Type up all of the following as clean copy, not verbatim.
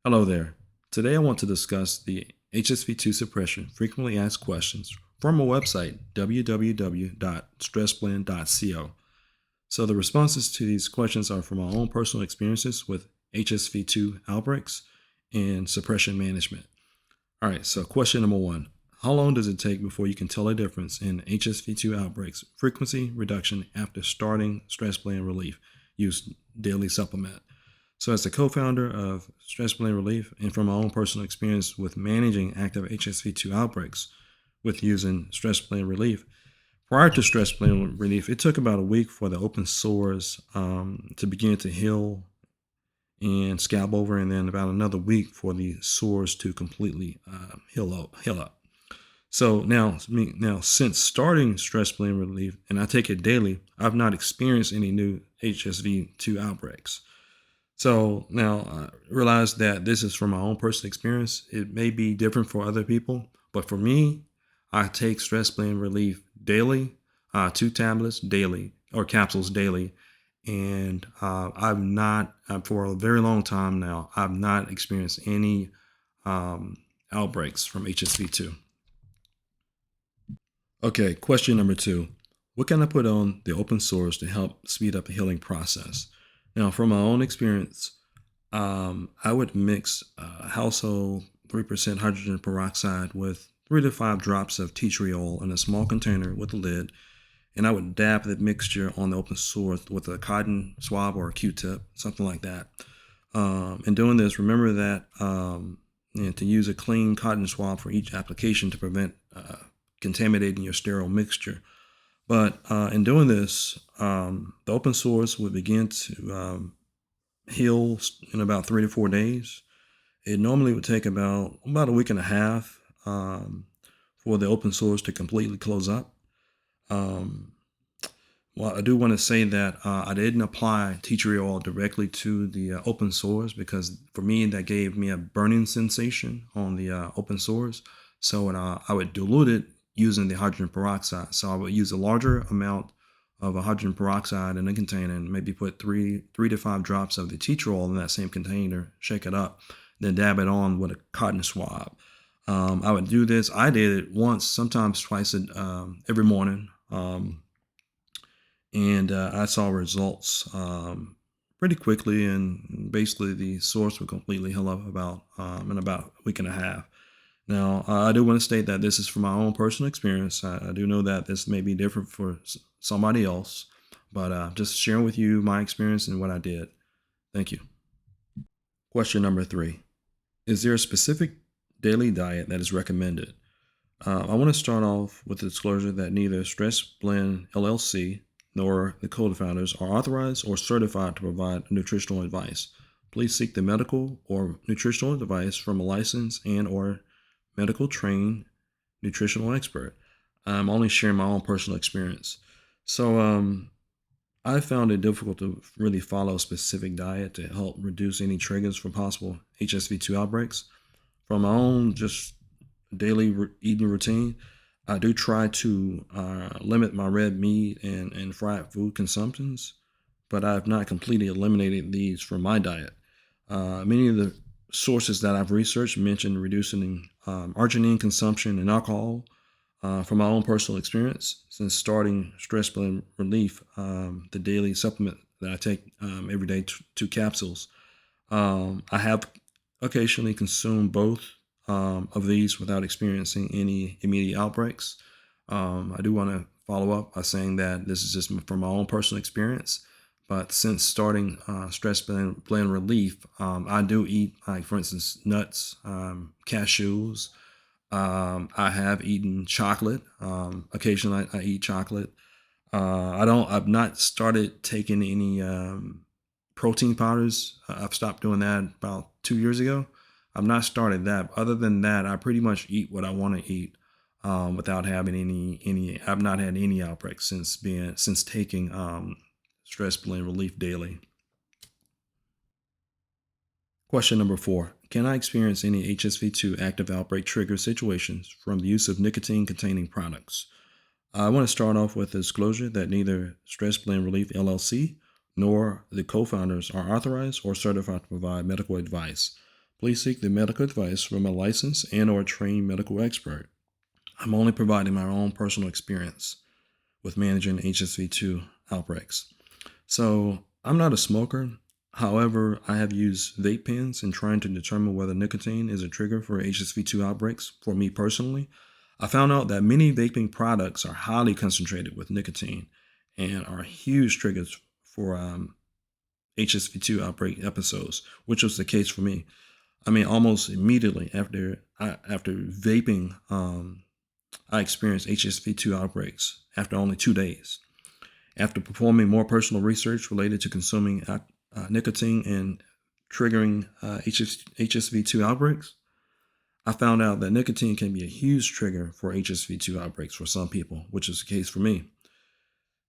Hello there. Today I want to discuss the HSV-2 suppression frequently asked questions from our website, www.stressblend.co. So the responses to these questions are from our own personal experiences with HSV-2 outbreaks and suppression management. All right, so question number 1. How long does it take before you can tell a difference in HSV-2 outbreaks frequency reduction after starting StressBlend Relief? Use daily supplement. So as the co-founder of StressBlend Relief and from my own personal experience with managing active HSV-2 outbreaks with using StressBlend Relief, prior to StressBlend Relief, it took about a week for the open sores to begin to heal and scab over, and then about another week for the sores to completely heal up. So now since starting StressBlend Relief, and I take it daily, I've not experienced any new HSV-2 outbreaks. So now I realize that this is from my own personal experience. It may be different for other people, but for me, I take StressBlend Relief daily, 2 tablets daily or capsules daily. And I've not, for a very long time now, I've not experienced any outbreaks from HSV-2. Okay, question number 2. What can I put on the open sores to help speed up the healing process? Now, from my own experience, I would mix household 3% hydrogen peroxide with 3 to 5 drops of tea tree oil in a small container with a lid, and I would dab the mixture on the open sore with a cotton swab or a Q-tip, something like that. In doing this, remember that to use a clean cotton swab for each application to prevent contaminating your sterile mixture. But in doing this, the open sores would begin to heal in about 3 to 4 days. It normally would take about a week and a half for the open sores to completely close up. Well, I do want to say that I didn't apply tea tree oil directly to the open sores because for me that gave me a burning sensation on the open sores. So I would dilute it using the hydrogen peroxide. So I would use a larger amount of a hydrogen peroxide in a container and maybe put 3 to 5 drops of the tea tree oil in that same container, shake it up, then dab it on with a cotton swab. I would do this. I did it once, sometimes twice every morning. And I saw results pretty quickly, and basically the sores would completely heal up in about a week and a half. Now, I do want to state that this is from my own personal experience. I do know that this may be different for somebody else, but just sharing with you my experience and what I did. Thank you. Question number 3. Is there a specific daily diet that is recommended? I want to start off with the disclosure that neither Stress Blend LLC nor the co-founders are authorized or certified to provide nutritional advice. Please seek the medical or nutritional advice from a licensed and or medical trained nutritional expert. I'm only sharing my own personal experience. So I found it difficult to really follow a specific diet to help reduce any triggers for possible HSV-2 outbreaks. From my own just daily eating routine, I do try to limit my red meat and fried food consumptions, but I've not completely eliminated these from my diet. Many of the sources that I've researched mention reducing arginine consumption and alcohol. From my own personal experience, since starting StressBlend Relief, the daily supplement that I take every day, 2 capsules, I have occasionally consumed both of these without experiencing any immediate outbreaks. I do want to follow up by saying that this is just from my own personal experience. But since starting StressBlend Relief, I do eat, like for instance, nuts, cashews. I have eaten chocolate. Occasionally, I eat chocolate. I've not started taking any protein powders. I've stopped doing that about 2 years ago. I've not started that. Other than that, I pretty much eat what I want to eat without having any. I've not had any outbreaks since taking StressBlend Relief daily. Question number 4. Can I experience any HSV-2 active outbreak trigger situations from the use of nicotine-containing products? I want to start off with a disclosure that neither StressBlend Relief LLC nor the co-founders are authorized or certified to provide medical advice. Please seek the medical advice from a licensed and/or trained medical expert. I'm only providing my own personal experience with managing HSV-2 outbreaks. So, I'm not a smoker. However, I have used vape pens in trying to determine whether nicotine is a trigger for HSV-2 outbreaks. For me personally, I found out that many vaping products are highly concentrated with nicotine and are huge triggers for HSV-2 outbreak episodes, which was the case for me. I mean, almost immediately after vaping, I experienced HSV-2 outbreaks after only 2 days. After performing more personal research related to consuming nicotine and triggering HSV-2 outbreaks, I found out that nicotine can be a huge trigger for HSV-2 outbreaks for some people, which is the case for me.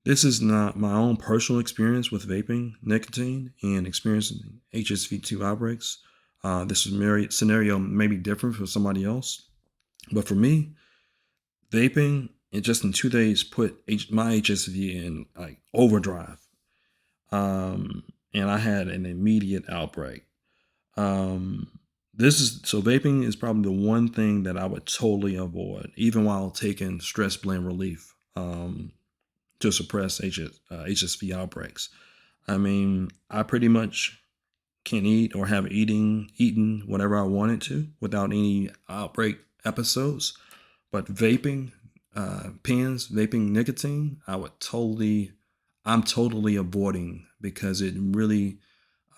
This is not my own personal experience with vaping nicotine and experiencing HSV-2 outbreaks. This scenario may be different for somebody else, but for me, vaping in just in 2 days put my HSV in like overdrive, and I had an immediate outbreak. Um, this is so vaping is probably the one thing that I would totally avoid, even while taking Stress Blend Relief to suppress HSV outbreaks. I mean, I pretty much can eat or have eaten whatever I wanted to without any outbreak episodes. But vaping vaping nicotine, I'm totally avoiding because it really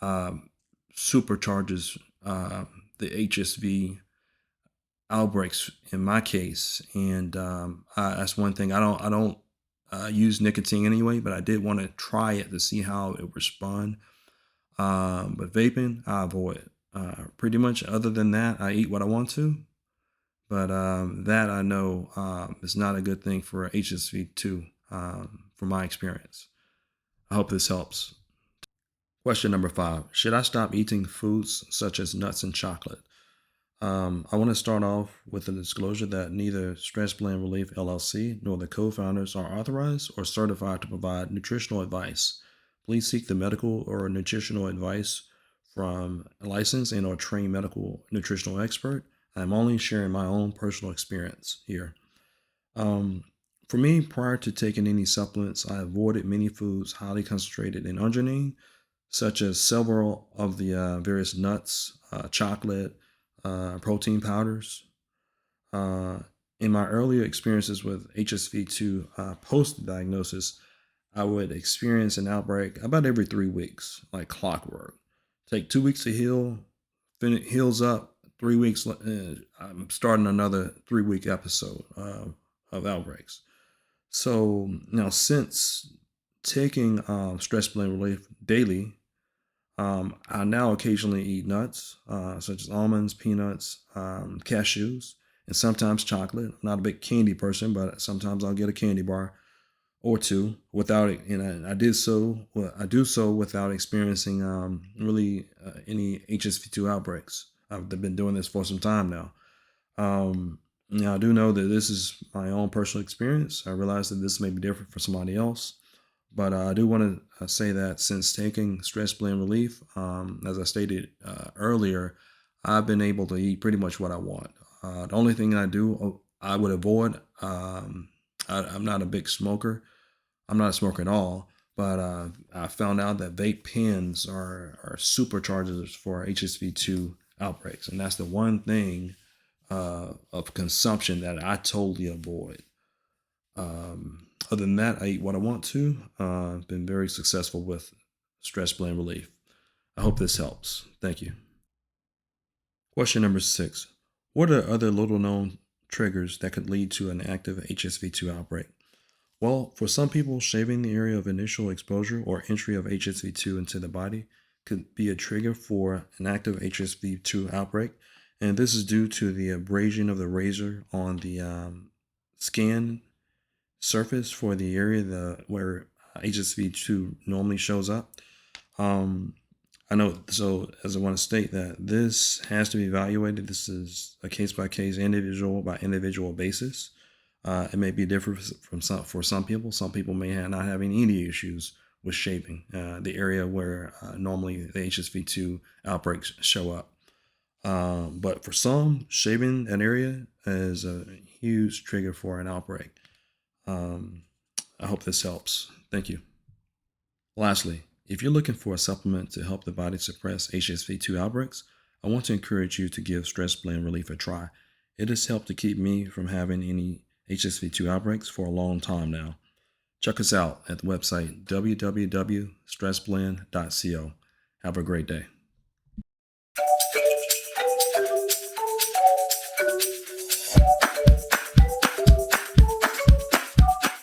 um, supercharges the HSV outbreaks in my case, and that's one thing I don't use nicotine anyway, but I did want to try it to see how it would respond. But vaping, I avoid. Pretty much, other than that, I eat what I want to, but that I know is not a good thing for HSV2 from my experience. I hope this helps. Question number 5. Should I stop eating foods such as nuts and chocolate? I want to start off with a disclosure that neither Stress Blend Relief LLC nor the co-founders are authorized or certified to provide nutritional advice. Please seek the medical or nutritional advice from a licensed and or trained medical nutritional expert. I'm only sharing my own personal experience here. Um, for me, prior to taking any supplements, I avoided many foods highly concentrated in arginine, such as several of the various nuts, chocolate, protein powders. Uh, in my earlier experiences with HSV2 post diagnosis, I would experience an outbreak about every 3 weeks, like clockwork. Take 2 weeks to heal, heals up. 3 weeks, I'm starting another 3 week episode of outbreaks. So now, since taking Stress Blend Relief daily, I now occasionally eat nuts, such as almonds, peanuts, cashews, and sometimes chocolate. I'm not a big candy person, but sometimes I'll get a candy bar or two without it. And I do so without experiencing really any HSV2 outbreaks. I've been doing this for some time now. Now I do know that this is my own personal experience. I realize that this may be different for somebody else. But I do want to say that since taking Stress Blend Relief, as I stated earlier, I've been able to eat pretty much what I want. The only thing I would avoid, I'm not a big smoker. I'm not a smoker at all. But I found out that vape pens are superchargers for HSV2 outbreaks. And that's the one thing of consumption that I totally avoid. Other than that, I eat what I want to. I've been very successful with Stress Blend Relief. I hope this helps. Thank you. Question number 6. What are other little known triggers that could lead to an active HSV2 outbreak? Well, for some people, shaving the area of initial exposure or entry of HSV2 into the body could be a trigger for an active HSV2 outbreak. And this is due to the abrasion of the razor on the skin surface for the area where HSV2 normally shows up. Um, I know, so as I want to state that this has to be evaluated. This is a case by case, individual by individual basis. It may be different for some people. Some people may not having any issues with shaving the area where normally the HSV-2 outbreaks show up. But for some, shaving an area is a huge trigger for an outbreak. Um, I hope this helps. Thank you. Lastly, if you're looking for a supplement to help the body suppress HSV-2 outbreaks, I want to encourage you to give StressBlend Relief a try. It has helped to keep me from having any HSV-2 outbreaks for a long time now. Check us out at the website www.stressblend.co. Have a great day.